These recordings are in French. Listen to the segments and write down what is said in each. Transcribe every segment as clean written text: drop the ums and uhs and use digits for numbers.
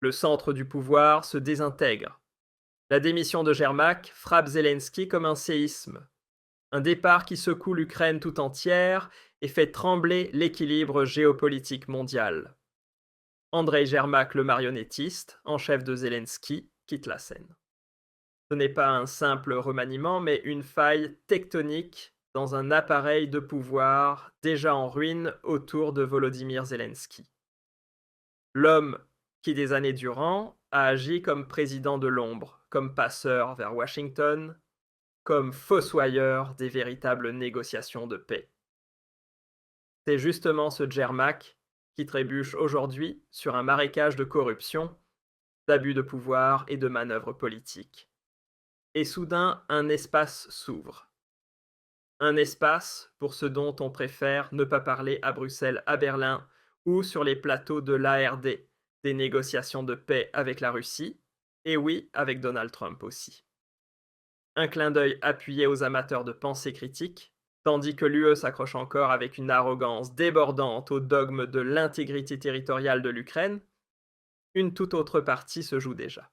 Le centre du pouvoir se désintègre. La démission de Yermak frappe Zelensky comme un séisme. Un départ qui secoue l'Ukraine tout entière et fait trembler l'équilibre géopolitique mondial. Andreï Yermak, le marionnettiste, en chef de Zelensky, quitte la scène. Ce n'est pas un simple remaniement, mais une faille tectonique dans un appareil de pouvoir déjà en ruine autour de Volodymyr Zelensky. L'homme qui, des années durant, a agi comme président de l'ombre, comme passeur vers Washington, comme fossoyeur des véritables négociations de paix. C'est justement ce Yermak qui trébuche aujourd'hui sur un marécage de corruption, d'abus de pouvoir et de manœuvres politiques. Et soudain, un espace s'ouvre. Un espace pour ce dont on préfère ne pas parler à Bruxelles, à Berlin ou sur les plateaux de l'ARD, des négociations de paix avec la Russie, et oui, avec Donald Trump aussi. Un clin d'œil appuyé aux amateurs de pensée critique, tandis que l'UE s'accroche encore avec une arrogance débordante au dogme de l'intégrité territoriale de l'Ukraine, une toute autre partie se joue déjà.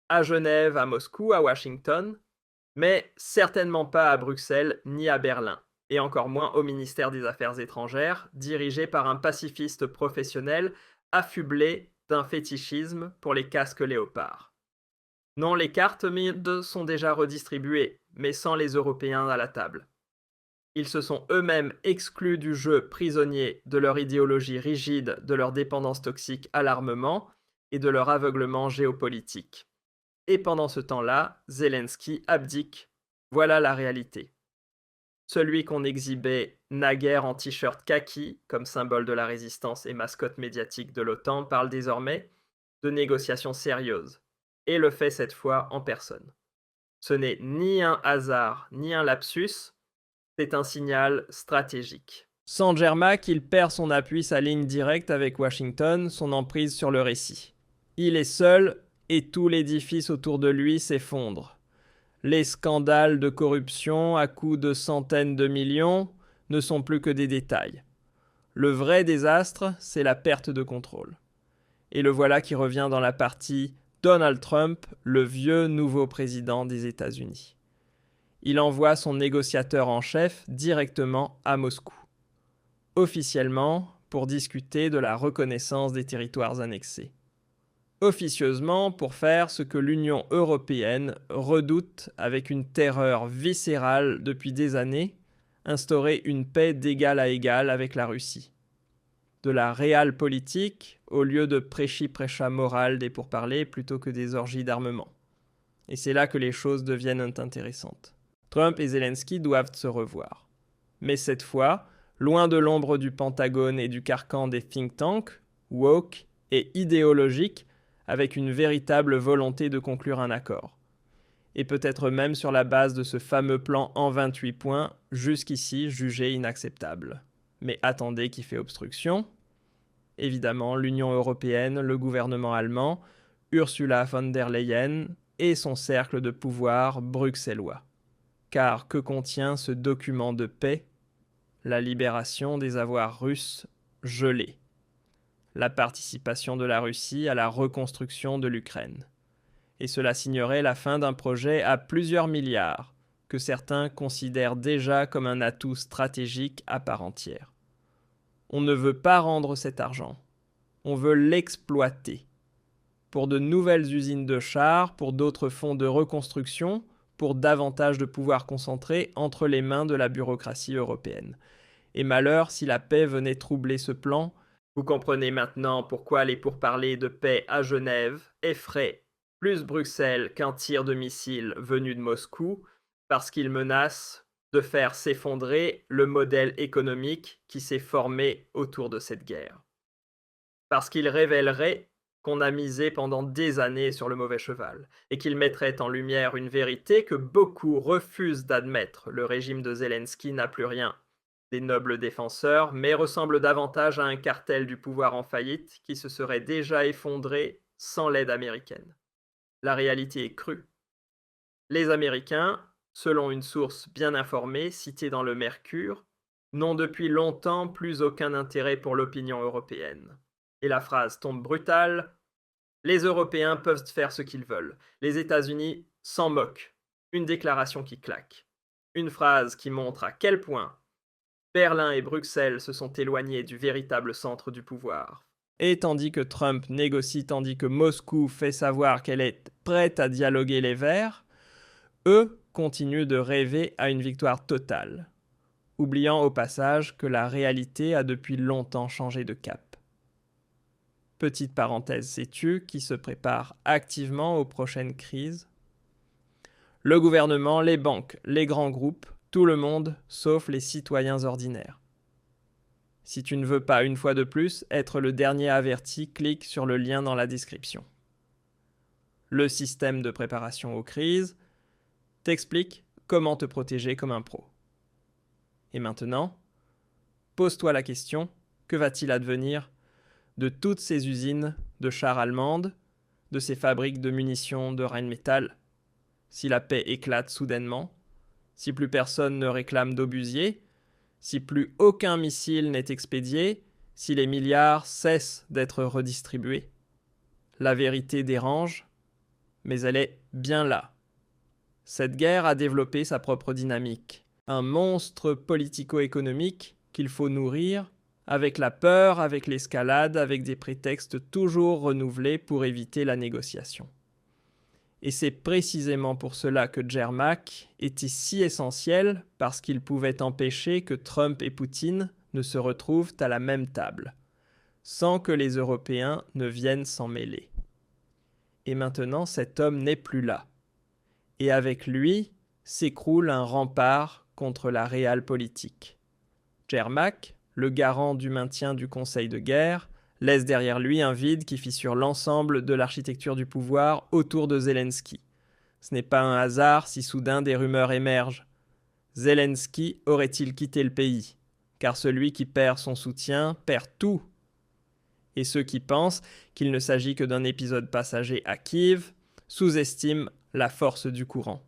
À Genève, à Moscou, à Washington, mais certainement pas à Bruxelles ni à Berlin, et encore moins au ministère des Affaires étrangères, dirigé par un pacifiste professionnel affublé d'un fétichisme pour les casques léopards. Non, les cartes sont déjà redistribuées, mais sans les Européens à la table. Ils se sont eux-mêmes exclus du jeu prisonniers de leur idéologie rigide, de leur dépendance toxique à l'armement et de leur aveuglement géopolitique. Et pendant ce temps-là, Zelensky abdique. Voilà la réalité. Celui qu'on exhibait naguère en t-shirt kaki, comme symbole de la résistance et mascotte médiatique de l'OTAN, parle désormais de négociations sérieuses, et le fait cette fois en personne. Ce n'est ni un hasard, ni un lapsus, c'est un signal stratégique. Sans Yermak, il perd son appui, sa ligne directe avec Washington, son emprise sur le récit. Il est seul et tout l'édifice autour de lui s'effondre. Les scandales de corruption à coût de centaines de millions ne sont plus que des détails. Le vrai désastre, c'est la perte de contrôle. Et le voilà qui revient dans la partie Donald Trump, le vieux nouveau président des États-Unis. Il envoie son négociateur en chef directement à Moscou, officiellement pour discuter de la reconnaissance des territoires annexés. Officieusement pour faire ce que l'Union européenne redoute avec une terreur viscérale depuis des années, instaurer une paix d'égal à égal avec la Russie. De la réelle politique au lieu de prêchi-prêcha moral des pourparlers plutôt que des orgies d'armement. Et c'est là que les choses deviennent intéressantes. Trump et Zelensky doivent se revoir. Mais cette fois, loin de l'ombre du Pentagone et du carcan des think tanks, woke et idéologiques, avec une véritable volonté de conclure un accord. Et peut-être même sur la base de ce fameux plan en 28 points, jusqu'ici jugé inacceptable. Mais attendez qui fait obstruction. Évidemment, l'Union européenne, le gouvernement allemand, Ursula von der Leyen et son cercle de pouvoir bruxellois. Car que contient ce document de paix ? La libération des avoirs russes gelés. La participation de la Russie à la reconstruction de l'Ukraine. Et cela signerait la fin d'un projet à plusieurs milliards, que certains considèrent déjà comme un atout stratégique à part entière. On ne veut pas rendre cet argent, on veut l'exploiter. Pour de nouvelles usines de chars, pour d'autres fonds de reconstruction, pour davantage de pouvoir concentré entre les mains de la bureaucratie européenne. Et malheur si la paix venait troubler ce plan. Vous comprenez maintenant pourquoi les pourparlers de paix à Genève effraient plus Bruxelles qu'un tir de missile venu de Moscou, parce qu'ils menacent de faire s'effondrer le modèle économique qui s'est formé autour de cette guerre. Parce qu'ils révéleraient qu'on a misé pendant des années sur le mauvais cheval, et qu'ils mettraient en lumière une vérité que beaucoup refusent d'admettre. Le régime de Zelensky n'a plus rien des nobles défenseurs, mais ressemble davantage à un cartel du pouvoir en faillite qui se serait déjà effondré sans l'aide américaine. La réalité est crue. Les Américains, selon une source bien informée citée dans le Mercure, n'ont depuis longtemps plus aucun intérêt pour l'opinion européenne. Et la phrase tombe brutale, Les Européens peuvent faire ce qu'ils veulent. Les États-Unis s'en moquent. Une déclaration qui claque. Une phrase qui montre à quel point Berlin et Bruxelles se sont éloignés du véritable centre du pouvoir. Et tandis que Trump négocie, tandis que Moscou fait savoir qu'elle est prête à dialoguer les Verts, eux continuent de rêver à une victoire totale, oubliant au passage que la réalité a depuis longtemps changé de cap. Petite parenthèse, sais-tu qui se prépare activement aux prochaines crises? Le gouvernement, les banques, les grands groupes, tout le monde, sauf les citoyens ordinaires. Si tu ne veux pas, une fois de plus, être le dernier averti, clique sur le lien dans la description. Le système de préparation aux crises t'explique comment te protéger comme un pro. Et maintenant, pose-toi la question, que va-t-il advenir de toutes ces usines de chars allemandes, de ces fabriques de munitions de Rheinmetall, si la paix éclate soudainement, si plus personne ne réclame d'obusiers, si plus aucun missile n'est expédié, si les milliards cessent d'être redistribués? La vérité dérange, mais elle est bien là. Cette guerre a développé sa propre dynamique, un monstre politico-économique qu'il faut nourrir avec la peur, avec l'escalade, avec des prétextes toujours renouvelés pour éviter la négociation. Et c'est précisément pour cela que Jermak était si essentiel, parce qu'il pouvait empêcher que Trump et Poutine ne se retrouvent à la même table, sans que les Européens ne viennent s'en mêler. Et maintenant, cet homme n'est plus là. Et avec lui, s'écroule un rempart contre la réelle politique. Jermak, le garant du maintien du Conseil de guerre, laisse derrière lui un vide qui fissure l'ensemble de l'architecture du pouvoir autour de Zelensky. Ce n'est pas un hasard si soudain des rumeurs émergent. Zelensky aurait-il quitté le pays? Car celui qui perd son soutien perd tout. Et ceux qui pensent qu'il ne s'agit que d'un épisode passager à Kiev sous-estiment la force du courant.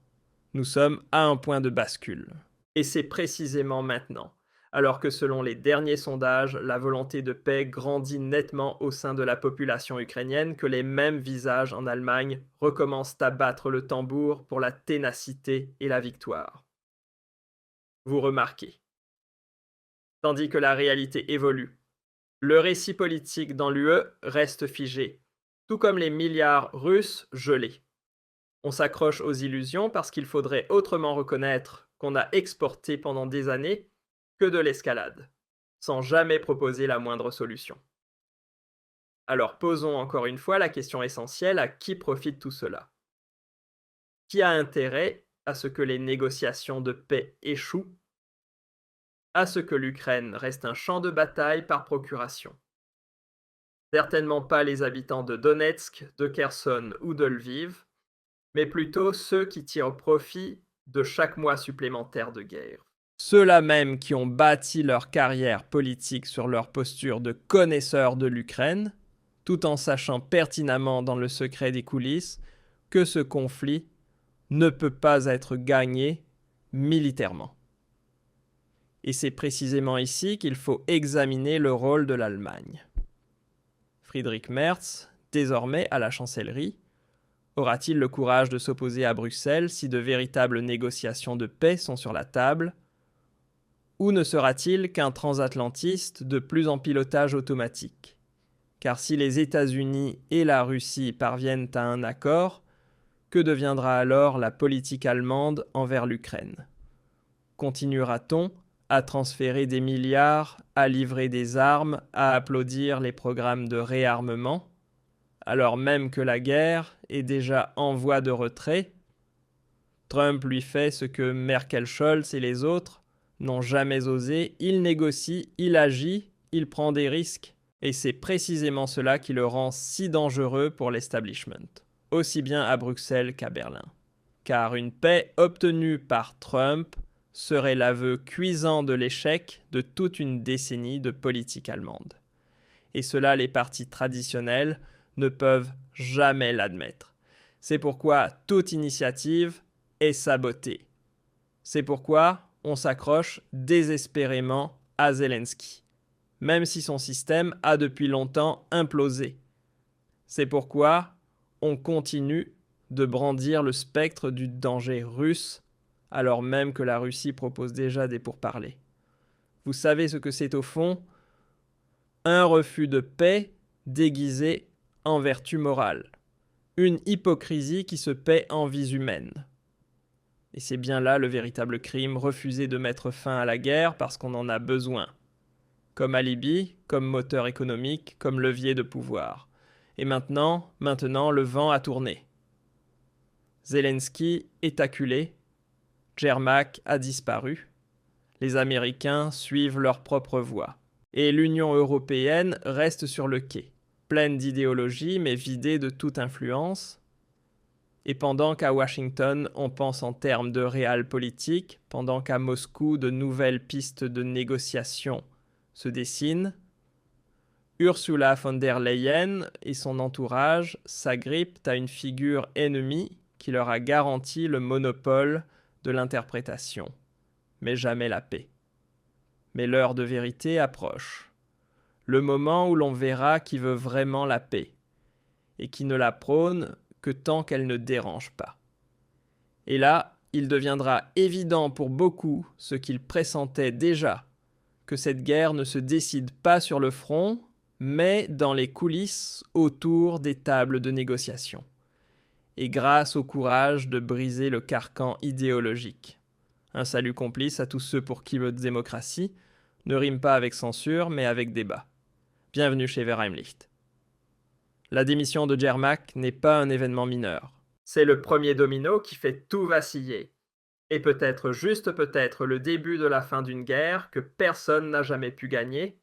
Nous sommes à un point de bascule. Et c'est précisément maintenant, alors que selon les derniers sondages, la volonté de paix grandit nettement au sein de la population ukrainienne, que les mêmes visages en Allemagne recommencent à battre le tambour pour la ténacité et la victoire. Vous remarquez. Tandis que la réalité évolue, le récit politique dans l'UE reste figé, tout comme les milliards russes gelés. On s'accroche aux illusions parce qu'il faudrait autrement reconnaître qu'on a exporté pendant des années que de l'escalade, sans jamais proposer la moindre solution. Alors posons encore une fois la question essentielle: à qui profite tout cela? Qui a intérêt à ce que les négociations de paix échouent? À ce que l'Ukraine reste un champ de bataille par procuration? Certainement pas les habitants de Donetsk, de Kherson ou de Lviv, mais plutôt ceux qui tirent profit de chaque mois supplémentaire de guerre. Ceux-là même qui ont bâti leur carrière politique sur leur posture de connaisseurs de l'Ukraine, tout en sachant pertinemment dans le secret des coulisses que ce conflit ne peut pas être gagné militairement. Et c'est précisément ici qu'il faut examiner le rôle de l'Allemagne. Friedrich Merz, désormais à la chancellerie, aura-t-il le courage de s'opposer à Bruxelles si de véritables négociations de paix sont sur la table? Ou ne sera-t-il qu'un transatlantiste de plus en pilotage automatique? Car si les États-Unis et la Russie parviennent à un accord, que deviendra alors la politique allemande envers l'Ukraine? Continuera-t-on à transférer des milliards, à livrer des armes, à applaudir les programmes de réarmement, alors même que la guerre est déjà en voie de retrait? Trump lui fait ce que Merkel-Scholz et les autres n'ont jamais osé: il négocie, il agit, il prend des risques. Et c'est précisément cela qui le rend si dangereux pour l'establishment, aussi bien à Bruxelles qu'à Berlin. Car une paix obtenue par Trump serait l'aveu cuisant de l'échec de toute une décennie de politique allemande. Et cela, les partis traditionnels ne peuvent jamais l'admettre. C'est pourquoi toute initiative est sabotée. C'est pourquoi on s'accroche désespérément à Zelensky, même si son système a depuis longtemps implosé. C'est pourquoi on continue de brandir le spectre du danger russe, alors même que la Russie propose déjà des pourparlers. Vous savez ce que c'est au fond? Un refus de paix déguisé en vertu morale. Une hypocrisie qui se paie en vies humaines. Et c'est bien là le véritable crime, refuser de mettre fin à la guerre parce qu'on en a besoin. Comme alibi, comme moteur économique, comme levier de pouvoir. Et maintenant, le vent a tourné. Zelensky est acculé, Yermak a disparu, les Américains suivent leur propre voie. Et l'Union européenne reste sur le quai, pleine d'idéologie mais vidée de toute influence. Et pendant qu'à Washington, on pense en termes de realpolitik, pendant qu'à Moscou, de nouvelles pistes de négociation se dessinent, Ursula von der Leyen et son entourage s'agrippent à une figure ennemie qui leur a garanti le monopole de l'interprétation, mais jamais la paix. Mais l'heure de vérité approche. Le moment où l'on verra qui veut vraiment la paix, et qui ne la prône que tant qu'elle ne dérange pas. Et là, il deviendra évident pour beaucoup ce qu'ils pressentaient déjà, que cette guerre ne se décide pas sur le front, mais dans les coulisses autour des tables de négociation. Et grâce au courage de briser le carcan idéologique. Un salut complice à tous ceux pour qui votre démocratie ne rime pas avec censure, mais avec débat. Bienvenue chez Verheimlicht. La démission de Yermak n'est pas un événement mineur. C'est le premier domino qui fait tout vaciller. Et peut-être, juste peut-être, le début de la fin d'une guerre que personne n'a jamais pu gagner,